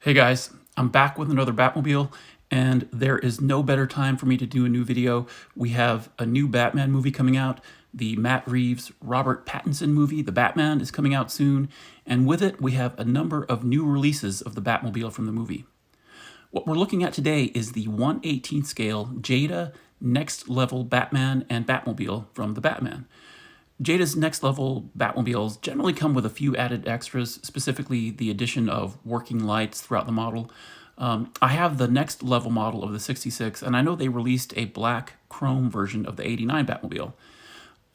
Hey guys, I'm back with another Batmobile, and there is no better time for me to do a new video. We have a new Batman movie coming out. The Matt Reeves, Robert Pattinson movie, The Batman, is coming out soon, and with it we have a number of new releases of the Batmobile from the movie. What we're looking at today is the 1/18 scale Jada Next Level Batman and Batmobile from The Batman. Jada's Next Level Batmobiles generally come with a few added extras, specifically the addition of working lights throughout the model. I have the Next Level model of the 66, and I know they released a black chrome version of the 89 Batmobile.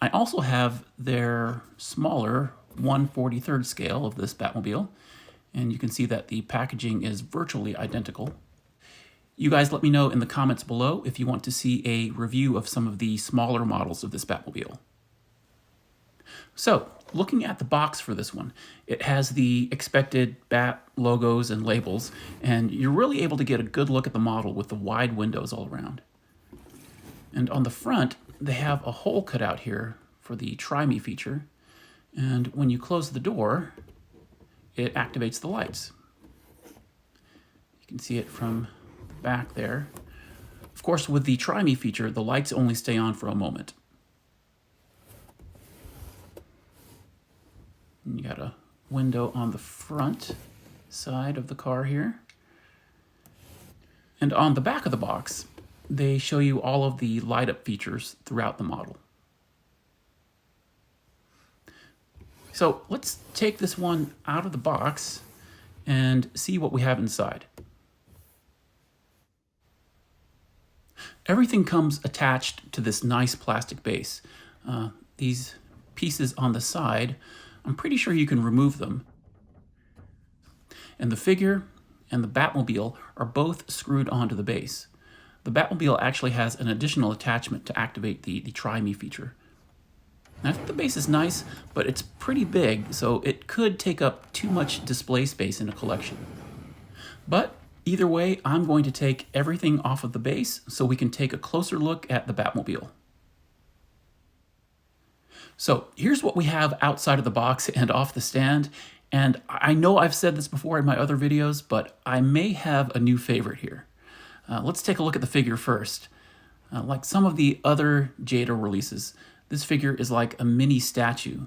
I also have their smaller 1/43rd scale of this Batmobile, and you can see that the packaging is virtually identical. You guys let me know in the comments below if you want to see a review of some of the smaller models of this Batmobile. So, looking at the box for this one, it has the expected Bat logos and labels, and you're really able to get a good look at the model with the wide windows all around. And on the front, they have a hole cut out here for the Try Me feature, and when you close the door, it activates the lights. You can see it from the back there. Of course, with the Try Me feature, the lights only stay on for a moment. And you got a window on the front side of the car here. And on the back of the box, they show you all of the light up features throughout the model. So let's take this one out of the box and see what we have inside. Everything comes attached to this nice plastic base. These pieces on the side, I'm pretty sure you can remove them. And the figure and the Batmobile are both screwed onto the base. The Batmobile actually has an additional attachment to activate the Try Me feature. Now, I think the base is nice, but it's pretty big, so it could take up too much display space in a collection. But either way, I'm going to take everything off of the base so we can take a closer look at the Batmobile. So here's what we have outside of the box and off the stand. And I know I've said this before in my other videos, but I may have a new favorite here. Let's take a look at the figure first. Like some of the other Jada releases, this figure is like a mini statue.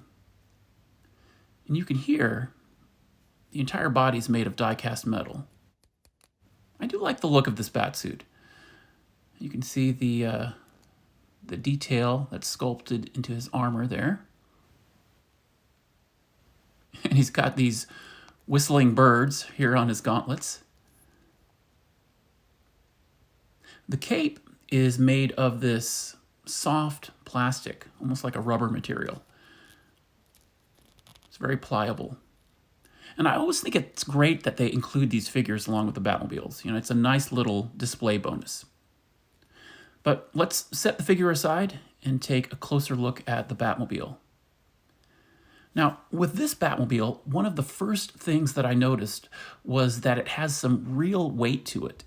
And you can hear the entire body is made of die-cast metal. I do like the look of this batsuit. You can see the detail that's sculpted into his armor there. And he's got these whistling birds here on his gauntlets. The cape is made of this soft plastic, almost like a rubber material. It's very pliable. And I always think it's great that they include these figures along with the Batmobiles. You know, it's a nice little display bonus. But let's set the figure aside and take a closer look at the Batmobile. Now, with this Batmobile, one of the first things that I noticed was that it has some real weight to it.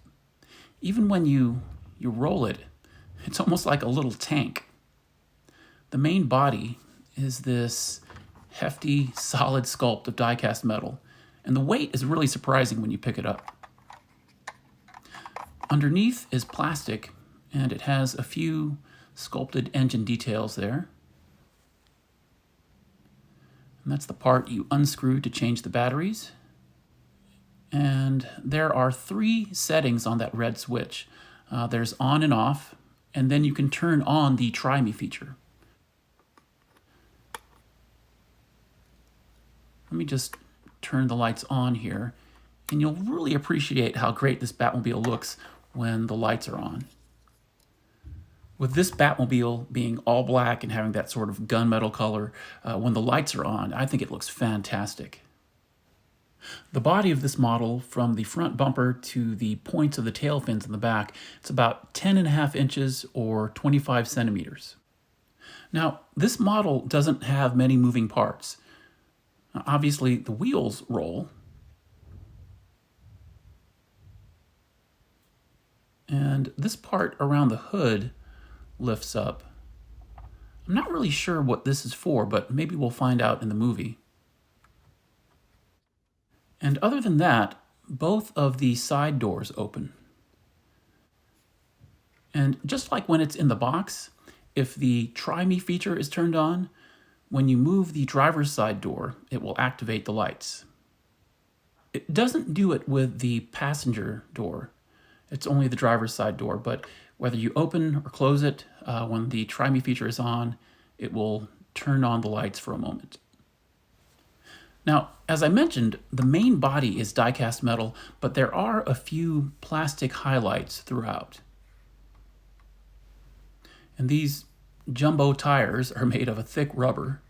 Even when you roll it, it's almost like a little tank. The main body is this hefty, solid sculpt of die-cast metal, and the weight is really surprising when you pick it up. Underneath is plastic, and it has a few sculpted engine details there. And that's the part you unscrew to change the batteries. And there are 3 settings on that red switch. There's on and off, and then you can turn on the Try Me feature. Let me just turn the lights on here, and you'll really appreciate how great this Batmobile looks when the lights are on. With this Batmobile being all black and having that sort of gunmetal color, when the lights are on, I think it looks fantastic. The body of this model, from the front bumper to the points of the tail fins in the back, it's about 10.5 inches or 25 centimeters. Now, this model doesn't have many moving parts. Obviously, the wheels roll, and this part around the hood lifts up. I'm not really sure what this is for, but maybe we'll find out in the movie. And other than that, both of the side doors open. And just like when it's in the box, if the Try Me feature is turned on, when you move the driver's side door, it will activate the lights. It doesn't do it with the passenger door. It's only the driver's side door, but whether you open or close it, when the Try Me feature is on, it will turn on the lights for a moment. Now, as I mentioned, the main body is die-cast metal, but there are a few plastic highlights throughout. And these jumbo tires are made of a thick rubber.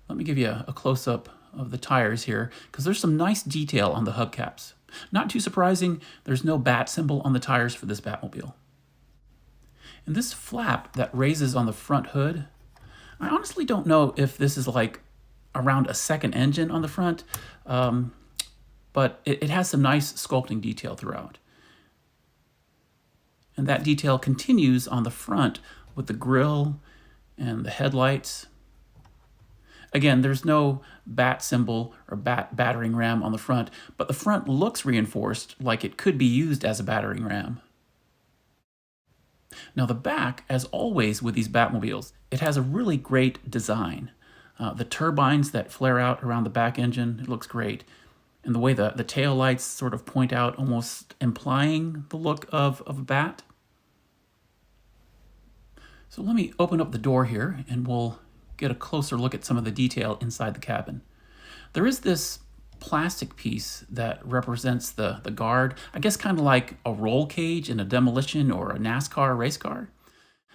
Let me give you a close-up of the tires here, because there's some nice detail on the hubcaps. Not too surprising, there's no bat symbol on the tires for this Batmobile. And this flap that raises on the front hood, I honestly don't know if this is like around a second engine on the front, but it has some nice sculpting detail throughout. And that detail continues on the front with the grille and the headlights. Again, there's no bat symbol or battering ram on the front, but the front looks reinforced like it could be used as a battering ram. Now the back, as always with these Batmobiles, it has a really great design. The turbines that flare out around the back engine, it looks great. And the way the tail lights sort of point out, almost implying the look of a bat. So let me open up the door here and we'll get a closer look at some of the detail inside the cabin. There is this plastic piece that represents the guard, I guess kind of like a roll cage in a demolition or a NASCAR race car.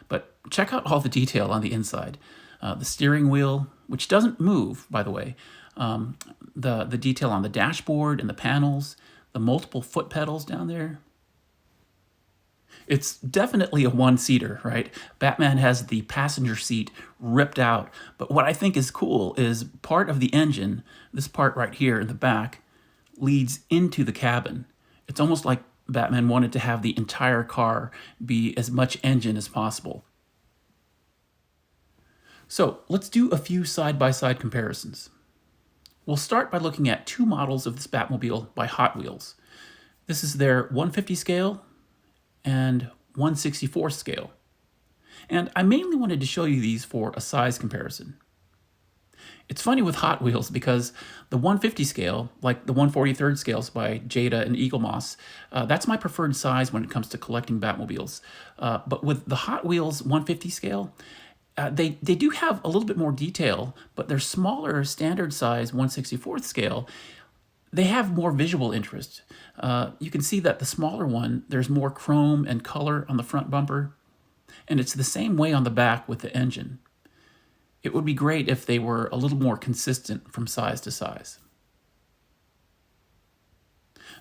But check out all the detail on the inside. The steering wheel, which doesn't move, by the way, the detail on the dashboard and the panels, the multiple foot pedals down there. It's definitely a one-seater, right? Batman has the passenger seat ripped out, but what I think is cool is part of the engine, this part right here in the back, leads into the cabin. It's almost like Batman wanted to have the entire car be as much engine as possible. So let's do a few side-by-side comparisons. We'll start by looking at two models of this Batmobile by Hot Wheels. This is their 150 scale and 1/64 scale. And I mainly wanted to show you these for a size comparison. It's funny with Hot Wheels because the 150 scale, like the 1/43 scales by Jada and Eagle Moss, that's my preferred size when it comes to collecting Batmobiles. But with the Hot Wheels 150 scale, they do have a little bit more detail, but their smaller standard size 1/64 scale, they have more visual interest. You can see that the smaller one, there's more chrome and color on the front bumper, and it's the same way on the back with the engine. It would be great if they were a little more consistent from size to size.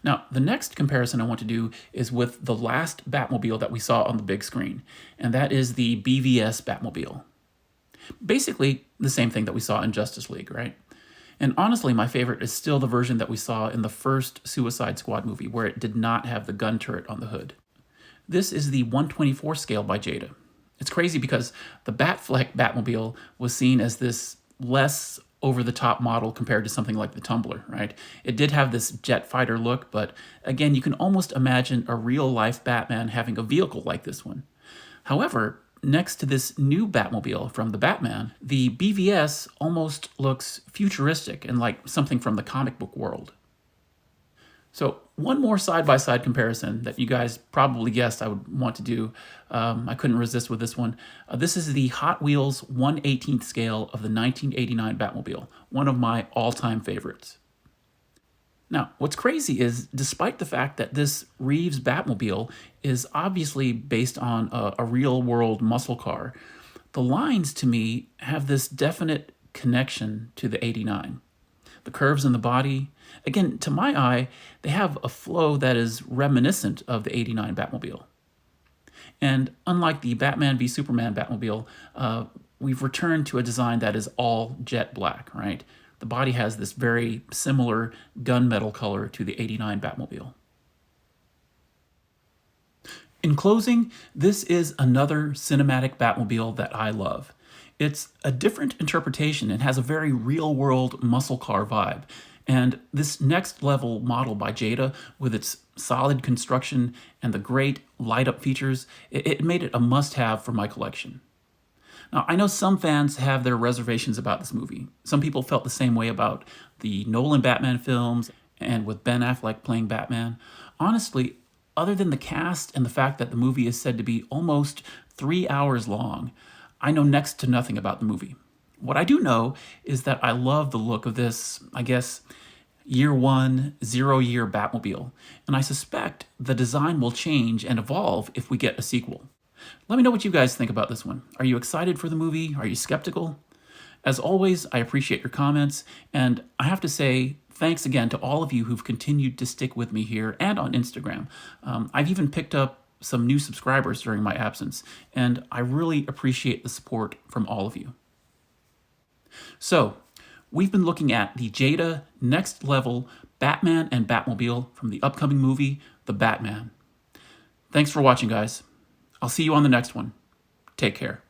Now, the next comparison I want to do is with the last Batmobile that we saw on the big screen, and that is the BVS Batmobile. Basically, the same thing that we saw in Justice League, right? And honestly, my favorite is still the version that we saw in the first Suicide Squad movie, where it did not have the gun turret on the hood. This is the 1/24 scale by Jada. It's crazy because the Batfleck Batmobile was seen as this less over-the-top model compared to something like the Tumbler, right? It did have this jet fighter look, but again, you can almost imagine a real-life Batman having a vehicle like this one. However, next to this new Batmobile from the Batman, the BVS almost looks futuristic and like something from the comic book world. So one more side-by-side comparison that you guys probably guessed I would want to do. I couldn't resist with this one. This is the Hot Wheels 1/18 scale of the 1989 Batmobile, one of my all-time favorites. Now, what's crazy is, despite the fact that this Reeves Batmobile is obviously based on a real-world muscle car, the lines to me have this definite connection to the 89. The curves in the body, again, to my eye, they have a flow that is reminiscent of the 89 Batmobile. And unlike the Batman v Superman Batmobile, we've returned to a design that is all jet black, right? The body has this very similar gunmetal color to the 89 Batmobile. In closing, this is another cinematic Batmobile that I love. It's a different interpretation and has a very real-world muscle car vibe. And this next level model by Jada, with its solid construction and the great light up features, it made it a must have for my collection. Now, I know some fans have their reservations about this movie. Some people felt the same way about the Nolan Batman films and with Ben Affleck playing Batman. Honestly, other than the cast and the fact that the movie is said to be almost 3 hours long, I know next to nothing about the movie. What I do know is that I love the look of this, I guess, year one, 0 year Batmobile, and I suspect the design will change and evolve if we get a sequel. Let me know what you guys think about this one. Are you excited for the movie? Are you skeptical? As always, I appreciate your comments, and I have to say thanks again to all of you who've continued to stick with me here and on Instagram. I've even picked up some new subscribers during my absence, and I really appreciate the support from all of you. So, we've been looking at the Jada Next Level Batman and Batmobile from the upcoming movie, The Batman. Thanks for watching, guys. I'll see you on the next one. Take care.